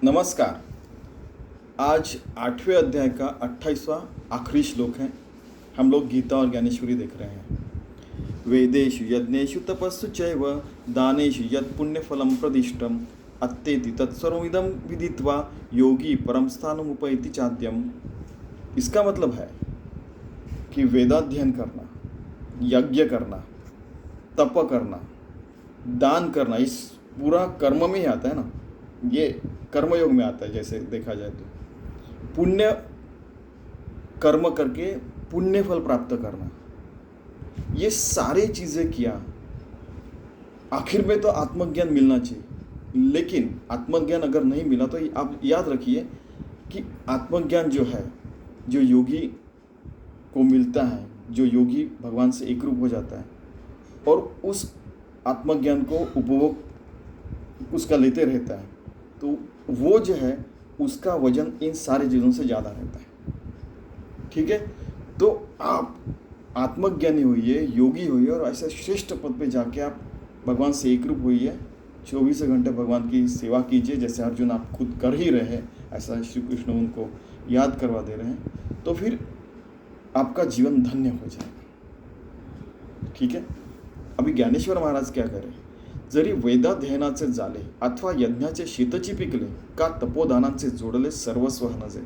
नमस्कार। आज 8वें अध्याय का 28वां आखिरी श्लोक है। हम लोग गीता और ज्ञानेश्वरी देख रहे हैं। वेदेषु यज्ञेषु तपस्सु चैव दानेषु यत् पुण्यफलं प्रदिष्टम् अत्तेति तत्सर्वमिदं विदित्वा योगी परम स्थानमुपैति चाद्यम। इसका मतलब है कि वेदाध्ययन करना, यज्ञ करना, तप करना, दान करना, इस पूरा कर्म में ही आता है ना। ये कर्मयोग में आता है। जैसे देखा जाए तो पुण्य कर्म करके पुण्य फल प्राप्त करना, ये सारी चीज़ें किया, आखिर में तो आत्मज्ञान मिलना चाहिए। लेकिन आत्मज्ञान अगर नहीं मिला तो आप याद रखिए कि आत्मज्ञान जो है, जो योगी को मिलता है, जो योगी भगवान से एक रूप हो जाता है और उस आत्मज्ञान को उपभोग उसका लेते रहता है, तो वो जो है उसका वजन इन सारी चीज़ों से ज़्यादा रहता है। ठीक है, तो आप आत्मज्ञानी होइए, योगी होइए और ऐसे श्रेष्ठ पद पे जाके आप भगवान से एक रूप होइए। 24 घंटे भगवान की सेवा कीजिए, जैसे अर्जुन आप खुद कर ही रहे हैं, ऐसा श्री कृष्ण उनको याद करवा दे रहे हैं, तो फिर आपका जीवन धन्य हो जाएगा। ठीक है, अभी ज्ञानेश्वर महाराज क्या करें, जरी वेदाध्ययनाचे झाले अथवा यज्ञाचे शेतची पिकले का तपोदानांचे जोडले सर्वस्व हनजे।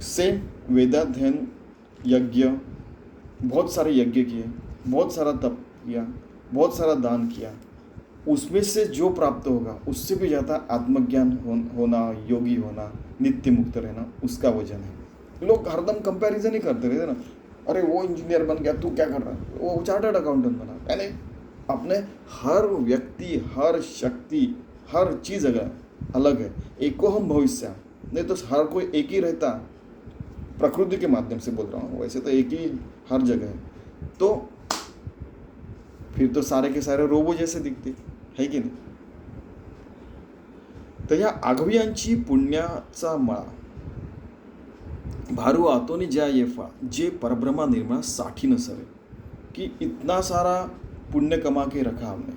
सेम वेदाध्ययन, यज्ञ, बहुत सारे यज्ञ किए, बहुत सारा तप किया, बहुत सारा दान किया, उसमें से जो प्राप्त होगा उससे भी ज़्यादा आत्मज्ञान होना, योगी होना, नित्य मुक्त रहना, उसका वजन है। लोग हरदम कंपैरिजन ही करते रहते ना, अरे वो इंजीनियर बन गया, तू क्या कर रहा है, वो चार्टर्ड अकाउंटेंट बना। यानी अपने हर व्यक्ति, हर शक्ति, हर चीज़ अगर अलग है, एको हम भविष्य, नहीं तो हर कोई एक ही रहता। प्रकृति के माध्यम से बोल रहा हूँ, वैसे तो एक ही हर जगह है, तो फिर तो सारे के सारे रोबो जैसे दिखते है की नाही। तर या आघव्यांची पुण्याचा मळा भारू आतोनी ज्या येफा जे परब्रह्मा निर्मला साठी न सरे। कि इतना सारा पुण्य कमा के रखा हमने,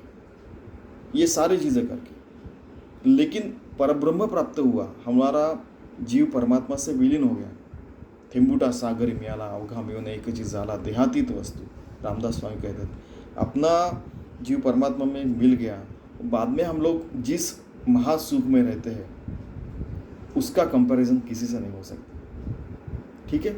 ये सारी चीज़ें करके, लेकिन परब्रह्म प्राप्त हुआ, हमारा जीव परमात्मा से विलीन हो गया। थेंबुटा सागरी मिळाला अवघा मिळून एकची झाला देहातीत वस्तू, रामदास स्वामी कहते हैं। अपना जीव परमात्मा में मिल गया, बाद में हम लोग जिस महासुख में रहते हैं उसका कंपैरिजन किसी से नहीं हो सकता। ठीक है,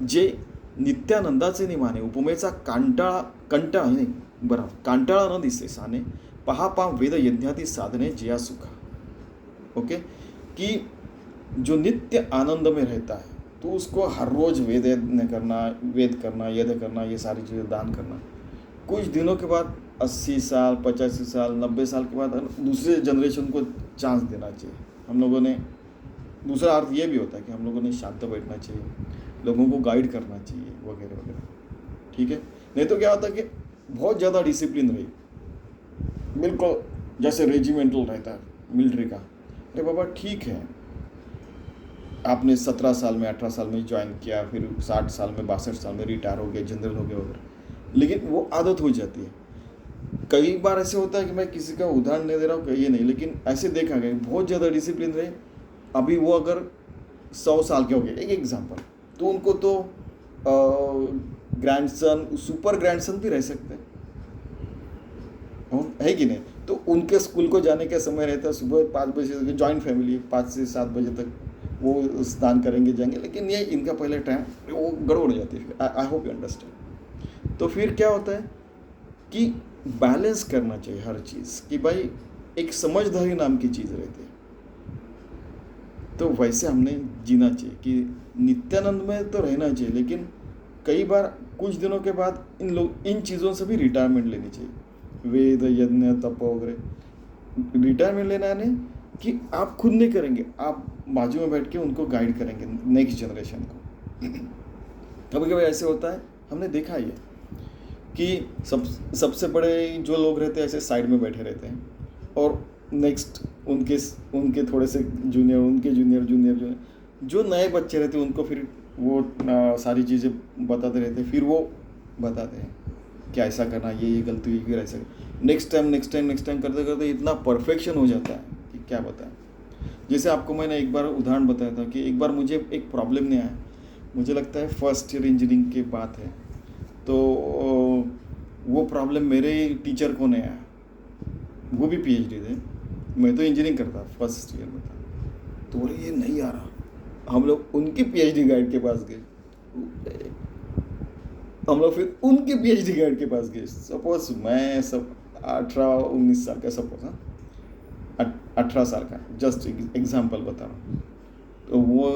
जे नित्यानंदाचे निमाने उपमेचा कंटाळा नाही, बरं, कांटाळा न दिसे साने पहा पाम वेद यज्ञाती साधने जिया सुखा। ओके, कि जो नित्य आनंद में रहता है तो उसको हर रोज वेद करना, यज्ञ करना, ये सारी चीज़ें दान करना, कुछ दिनों के बाद 80 साल, 85 साल, 90 साल के बाद दूसरे जनरेशन को चांस देना चाहिए। हम लोगों ने, दूसरा अर्थ ये भी होता है कि हम लोगों ने शांत बैठना चाहिए, लोगों को गाइड करना चाहिए, वगैरह वगैरह। ठीक है, नहीं तो क्या होता है कि बहुत ज़्यादा डिसिप्लिन रही, बिल्कुल जैसे रेजिमेंटल रहता है मिलिट्री का। अरे बाबा ठीक है, आपने 17 साल में, 18 साल में ज्वाइन किया, फिर 60 साल में, 62 साल में रिटायर हो गए, जनरल हो गए वगैरह, लेकिन वो आदत हो जाती है। कई बार ऐसे होता है कि मैं किसी का उदाहरण नहीं दे रहा हूँ, ये नहीं, लेकिन ऐसे देखा गया बहुत ज़्यादा डिसिप्लिन रहे, अभी वो अगर 100 साल के हो गए, एक एग्जाम्पल, तो उनको तो ग्रैंडसन, सुपर ग्रैंडसन भी रह सकते हैं, है कि नहीं। तो उनके स्कूल को जाने का समय रहता है सुबह 5 बजे से, जॉइंट फैमिली 5 से 7 बजे तक वो स्नान करेंगे, जाएंगे, लेकिन ये इनका पहले टाइम वो गड़बड़ हो जाती है। I hope you understand. तो फिर क्या होता है कि बैलेंस करना चाहिए हर चीज़, कि भाई एक समझदारी नाम की चीज़ रहती है, तो वैसे हमने जीना चाहिए कि नित्यानंद में तो रहना चाहिए, लेकिन कई बार कुछ दिनों के बाद इन चीज़ों से भी रिटायरमेंट लेनी चाहिए। वेद, यज्ञ, तप वगैरह, रिटायरमेंट लेना है नहीं कि आप खुद नहीं करेंगे, आप बाजू में बैठ के उनको गाइड करेंगे, नेक्स्ट जनरेशन को। कभी कभी ऐसे होता है, हमने देखा ही है कि सबसे बड़े जो लोग रहते हैं ऐसे साइड में बैठे रहते हैं, और नेक्स्ट उनके थोड़े से जूनियर, उनके जूनियर जो नए बच्चे रहते हैं उनको फिर वो सारी चीज़ें बताते रहते हैं, फिर वो बताते हैं क्या ऐसा करना, ये गलती हुई, फिर ऐसा नेक्स्ट टाइम करते करते इतना परफेक्शन हो जाता है कि क्या बताएं। जैसे आपको मैंने एक बार उदाहरण बताया था कि एक बार मुझे एक प्रॉब्लम नहीं आया, मुझे लगता है फर्स्ट ईयर इंजीनियरिंग की बात है, तो वो प्रॉब्लम मेरे टीचर को नहीं आया, वो भी पीएचडी थे, मैं तो इंजीनियरिंग करता फर्स्ट ईयर में था, तो बोले ये नहीं आ रहा, हम लोग उनकी पीएचडी गाइड के पास गए, हम लोग फिर उनके पीएचडी गाइड के पास गए, सपोज मैं सब 18-19 साल का, सपोज हाँ 18 साल का, जस्ट एग्जाम्पल बता रहा हूँ, तो वो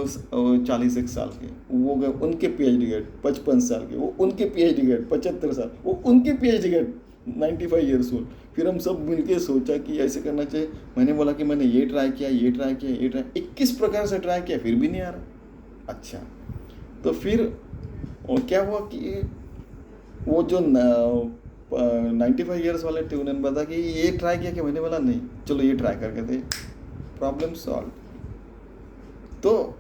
41 साल के, वो गए उनके पीएचडी गाइड 55 साल के, वो उनके पीएचडी गाइड 75 साल, वो उनके पीएचडी गाइड 95 ईयर्स ओल्ड। फिर हम सब मिलके सोचा कि ऐसे करना चाहिए, मैंने बोला कि मैंने ये ट्राई किया, ये ट्राई किया, ये ट्राई 21 प्रकार से ट्राई किया, फिर भी नहीं आ रहा। अच्छा, तो फिर क्या हुआ कि वो जो 95 ईयर्स वाले थे उन्होंने बताया कि ये ट्राई किया, कि मैंने बोला नहीं, चलो ये ट्राई करके दे, प्रॉब्लम सॉल्व। तो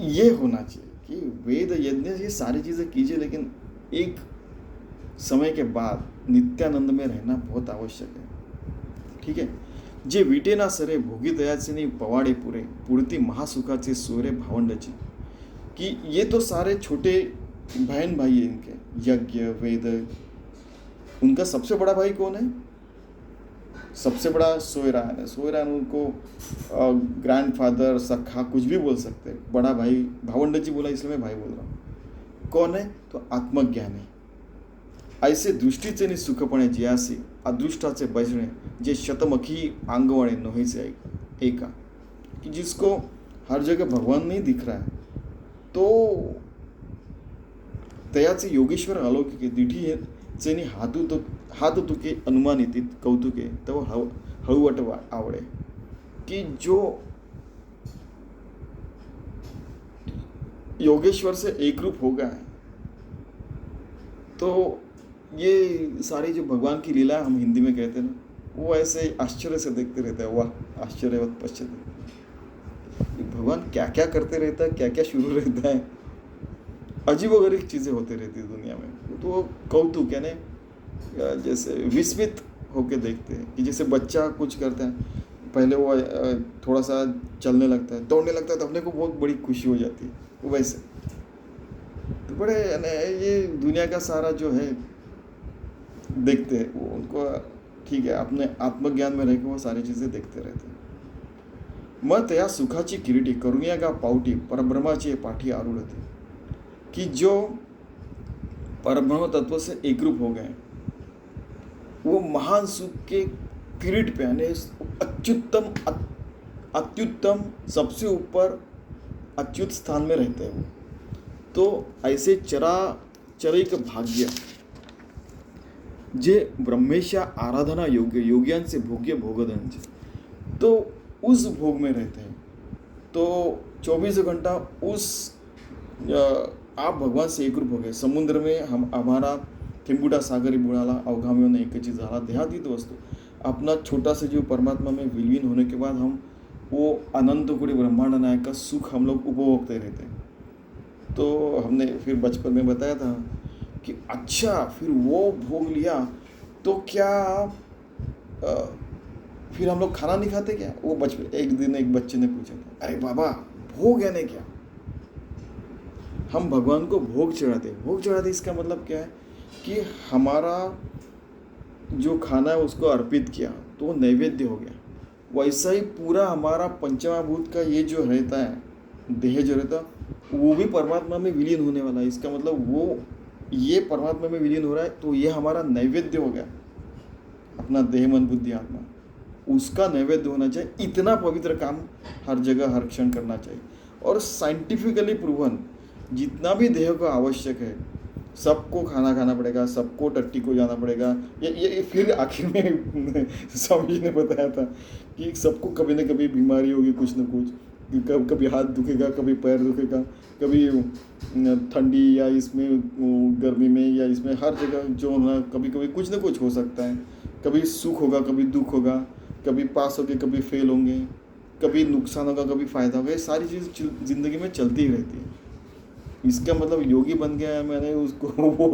ये होना चाहिए कि वेद यज्ञ ये सारी चीज़ें कीजिए, लेकिन एक समय के बाद नित्यानंद में रहना बहुत आवश्यक है। ठीक है, जे विटे ना सरे भोगी दयाचे नहीं पवाडे पुरे पुरती महासुखाचे सोरे भावंडाची, कि ये तो सारे छोटे बहन भाई हैं इनके, यज्ञ वेद, उनका सबसे बड़ा भाई कौन है? सबसे बड़ा सोयरान है। सोयरान उनको ग्रैंडफादर, सखा, कुछ भी बोल सकते हैं, बड़ा भाई, भावंडजी बोला इसलिए मैं भाई बोल रहा हूँ। कौन है? तो आत्मज्ञान है। ऐसे दृष्टीचे नि सुखपणे जियासी अदृष्टाचे बजणे जे शतमखी आंगवणे नोहीचे एका, कि जिसको हर जगह भगवान नहीं दिख रहा है, तो तयाचे योगेश्वर अलौकिके दिठी चेनी हाथ तुके अनुमानित कौतुके तव हळुवट आवडे, कि जो योगेश्वर से एक रूप हो गया है, तो ये सारी जो भगवान की लीला हम हिंदी में कहते हैं ना, वो ऐसे आश्चर्य से देखते रहते हैं, वाह आश्चर्यवत पश्चात भगवान क्या क्या करते रहता है, क्या क्या शुरू रहता है, अजीबोगरीब चीज़ें होती रहती है दुनिया में, तो वो कौतुक यानी जैसे विस्मित होके देखते हैं, कि जैसे बच्चा कुछ करता है, पहले वो थोड़ा सा चलने लगता है, दौड़ने लगता है, तो अपने को बहुत बड़ी खुशी हो जाती है, वैसे तो बड़े ये दुनिया का सारा जो है देखते हैं वो, उनको ठीक है अपने आत्मज्ञान में रह के वो सारी चीज़ें देखते रहते हैं। मग त्या सुखाची किरीटी करुणिया का पावटी परब्रह्माची पाठी आरूढते, कि जो परब्रह्म तत्व से एकरूप हो गए, वो महान सुख के किरीट पे यानी अत्युत्तम सबसे ऊपर अच्युत स्थान में रहते हैं वो। तो ऐसे चराचरिक भाग्य जे ब्रह्मेशा आराधना योग्य योग्यांचे भोग्य भोगधनचे, तो उस भोग में रहते हैं, तो 24 घंटा उस आप भगवान से एकरूप हो गए। समुद्र में हम हमारा थिंबुडा सागरी बुडाला अवघाम्यों एकची झाला देहातीत वस्तू, अपना छोटा से जो परमात्मा में विलीन होने के बाद हम वो अनंत कोटि ब्रह्मांड नायक का सुख हम लोग उपभोगते रहते हैं। तो हमने फिर बचपन में बताया था कि अच्छा फिर वो भोग लिया तो क्या फिर हम लोग खाना नहीं खाते क्या? वो बचपन एक दिन एक बच्चे ने पूछा था, अरे बाबा भोग यानी क्या? हम भगवान को भोग चढ़ाते, इसका मतलब क्या है कि हमारा जो खाना है उसको अर्पित किया तो वो नैवेद्य हो गया। वैसा ही पूरा हमारा पंचमहाभूत का ये जो रहता है, देह जो रहता है, वो भी परमात्मा में विलीन होने वाला है। इसका मतलब वो ये परमात्मा में विलीन हो रहा है, तो ये हमारा नैवेद्य हो गया। अपना देह मन बुद्धि आत्मा उसका नैवेद्य होना चाहिए। इतना पवित्र काम हर जगह हर क्षण करना चाहिए। और साइंटिफिकली प्रूवन जितना भी देह को आवश्यक है, सबको खाना खाना पड़ेगा, सबको टट्टी को जाना पड़ेगा। ये फिर आखिर में स्वामी जी ने बताया था कि सबको कभी न कभी बीमारी होगी, कुछ न कुछ, कभी हाथ दुखेगा, कभी पैर दुखेगा, कभी ठंडी या इसमें गर्मी में या इसमें हर जगह जो ना कभी कभी कुछ न कुछ हो सकता है। कभी सुख होगा, कभी दुख होगा, कभी पास होंगे, कभी फेल होंगे, कभी नुकसान होगा, कभी फ़ायदा होगा। ये सारी चीज़ ज़िंदगी में चलती ही रहती है। इसका मतलब योगी बन गया है मैंने उसको वो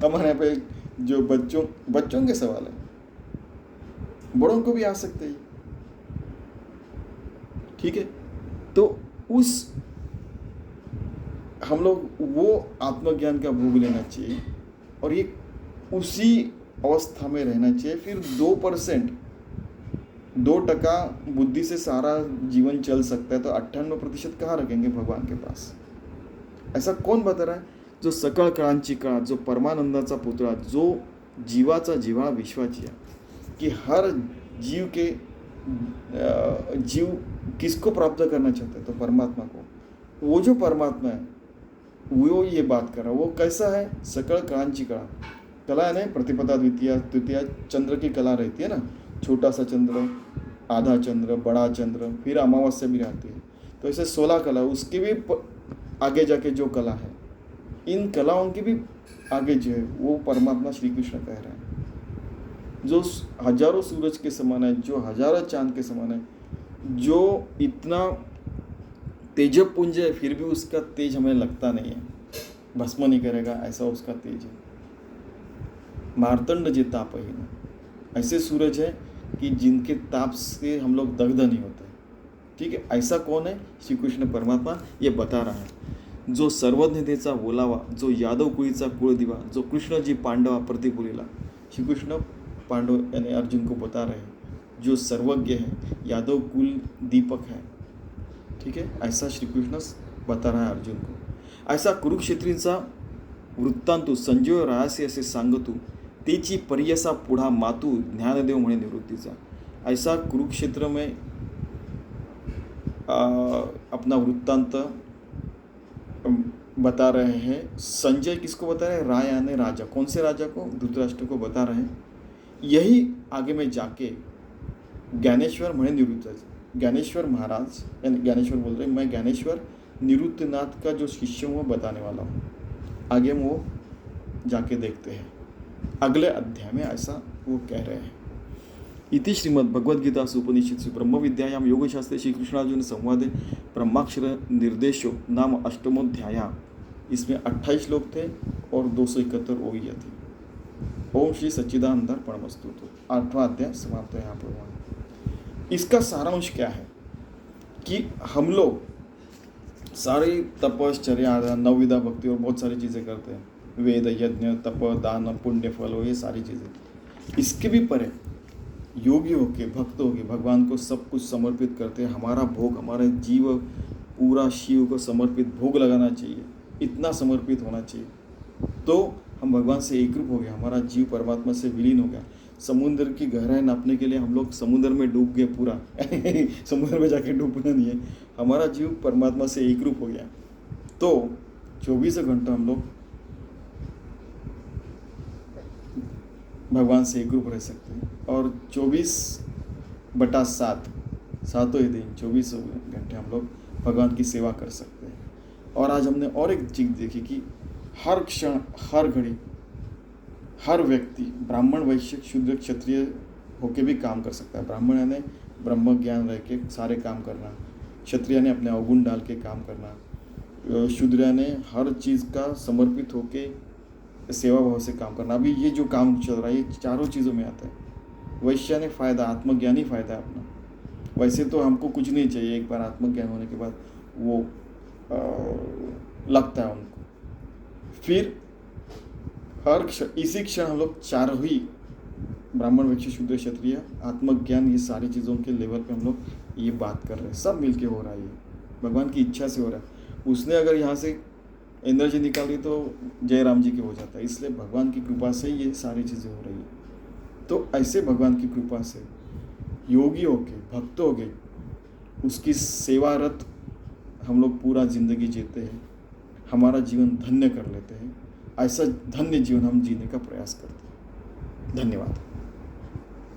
हमारे यहाँ पे जो बच्चों के सवाल है, बड़ों को भी आ सकते हैं। ठीक है, तो उस हम लोग वो आत्मज्ञान का भोग लेना चाहिए और ये उसी अवस्था में रहना चाहिए। फिर 2%, 2% बुद्धि से सारा जीवन चल सकता है, तो 98% कहाँ रखेंगे भगवान के पास? ऐसा कौन बता रहा है? जो सकळ काळांची काळ, जो परमानंदाचा पुतळा, जो जीवाचा जीवा विश्वाची, कि हर जीव के जीव किसको प्राप्त करना चाहते हैं? तो परमात्मा को। वो जो परमात्मा है वो ये बात कर रहा है। वो कैसा है? सकळ काळांची कला, कला है ना, प्रतिपदा द्वितीया तृतीया चंद्र की कला रहती है ना, छोटा सा चंद्र, आधा चंद्र, बड़ा चंद्र, फिर अमावस्या भी रहती है। तो ऐसे 16 कला, उसके भी आगे जाके जो कला है, इन कलाओं की भी आगे जो है वो परमात्मा श्री कृष्ण कह रहे हैं। जो हजारों सूरज के समान है, जो हजारों चांद के समान है, जो इतना तेजपुंज है, फिर भी उसका तेज हमें लगता नहीं है, भस्म नहीं करेगा, ऐसा उसका तेज है। मार्तंड जे तापहीन, ऐसे सूरज है कि जिनके ताप से हम लोग दग्ध नहीं होते। ठीक है, ऐसा कौन है? श्री कृष्ण परमात्मा ये बता रहा है। जो सर्वज्ञतेचा बोलावा, जो यादव कुळीचा कुळदिवा, जो कृष्णजी पांडवा प्रतिपुरीला, श्री कृष्ण पांडव यानी अर्जुन को बता रहे हैं, जो सर्वज्ञ है, यादव कुल दीपक है। ठीक है, ऐसा श्री कृष्ण बता रहा है अर्जुन को। ऐसा कुरुक्षेत्रींचा वृत्तांतू संजय रायासे असे सांगतू, तेची पर्यसा पुढा मातू, ज्ञानदेव म्हणे निवृत्तीचा। ऐसा कुरुक्षेत्र में अपना वृत्तांत बता रहे हैं। संजय किसको बता रहे हैं? राय यानी राजा। कौन से राजा को? धृतराष्ट्र को बता रहे हैं। यही आगे में जाके ज्ञानेश्वर म्हणे निवृत्त, ज्ञानेश्वर महाराज यानी ज्ञानेश्वर बोल रहे हैं, मैं ज्ञानेश्वर निवृत्तनाथ का जो शिष्य हूँ बताने वाला हूँ। आगे में वो जाके देखते हैं अगले अध्याय में, ऐसा वो कह रहे हैं। इति श्रीमद् भगवद्गीता उपनिषत्सु ब्रह्म विद्यायां योगशास्त्रे श्री कृष्णार्जुन संवादे ब्रह्माक्षर निर्देशो नाम 8वां। इसमें 28 श्लोक थे और 271 ओइया थी। ओम श्री सच्चिदानंदर्पणमस्तु। तो 8वां अध्याय समाप्त है यहाँ पर। इसका सारांश क्या है कि हम लोग सारी तपश्चर्या, 9 विधा भक्ति और बहुत सारी चीज़ें करते हैं, वेद, यज्ञ, तप, दान, पुण्य, फल, ये सारी चीज़ें। इसके भी परे योगी होके, भक्त होके भगवान को सब कुछ समर्पित करते हैं। हमारा भोग, हमारा जीव पूरा शिव को समर्पित भोग लगाना चाहिए, इतना समर्पित होना चाहिए, तो हम भगवान से एकरूप हो गया, हमारा जीव परमात्मा से विलीन हो गया। समुद्र की गहराई नापने के लिए हम लोग समुद्र में डूब गए पूरा समुद्र में जाके डूबना नहीं है, हमारा जीव परमात्मा से एकरूप हो गया। तो 24 घंटा हम लोग भगवान से एकरूप रह सकते हैं और 24/7 सातों ही दिन 24 घंटे हम लोग भगवान की सेवा कर सकते हैं। और आज हमने और एक चीज़ देखी कि हर क्षण, हर घड़ी, हर व्यक्ति ब्राह्मण, वैश्य, शूद्र, क्षत्रिय होके भी काम कर सकता है। ब्राह्मण ने ब्रह्म ज्ञान रह के सारे काम करना, क्षत्रिय ने अपने अवगुण डाल के काम करना, शूद्र ने हर चीज़ का समर्पित होके सेवा भाव से काम करना। अभी ये जो काम चल रहा है ये चारों चीज़ों में आता है। वैश्य ने फ़ायदा, आत्मज्ञानी फ़ायदा है अपना। वैसे तो हमको कुछ नहीं चाहिए, एक बार आत्मज्ञान होने के बाद वो लगता है उनको। फिर हर क्षण, इसी क्षण हम लोग चारों ही ब्राह्मण, वैश्य, शूद्र, क्षत्रिय, आत्मज्ञान, ये सारी चीज़ों के लेवल पे हम लोग ये बात कर रहे हैं। सब मिलके हो रहा है, ये भगवान की इच्छा से हो रहा है। उसने अगर यहाँ से एनर्जी निकाली तो जय राम जी के हो जाता है। इसलिए भगवान की कृपा से ये सारी चीज़ें हो रही है। तो ऐसे भगवान की कृपा से योगी होके, भक्त हो गए, उसकी सेवारत हम लोग पूरा जिंदगी जीते हैं, हमारा जीवन धन्य कर लेते हैं। ऐसा धन्य जीवन हम जीने का प्रयास करते हैं। धन्यवाद।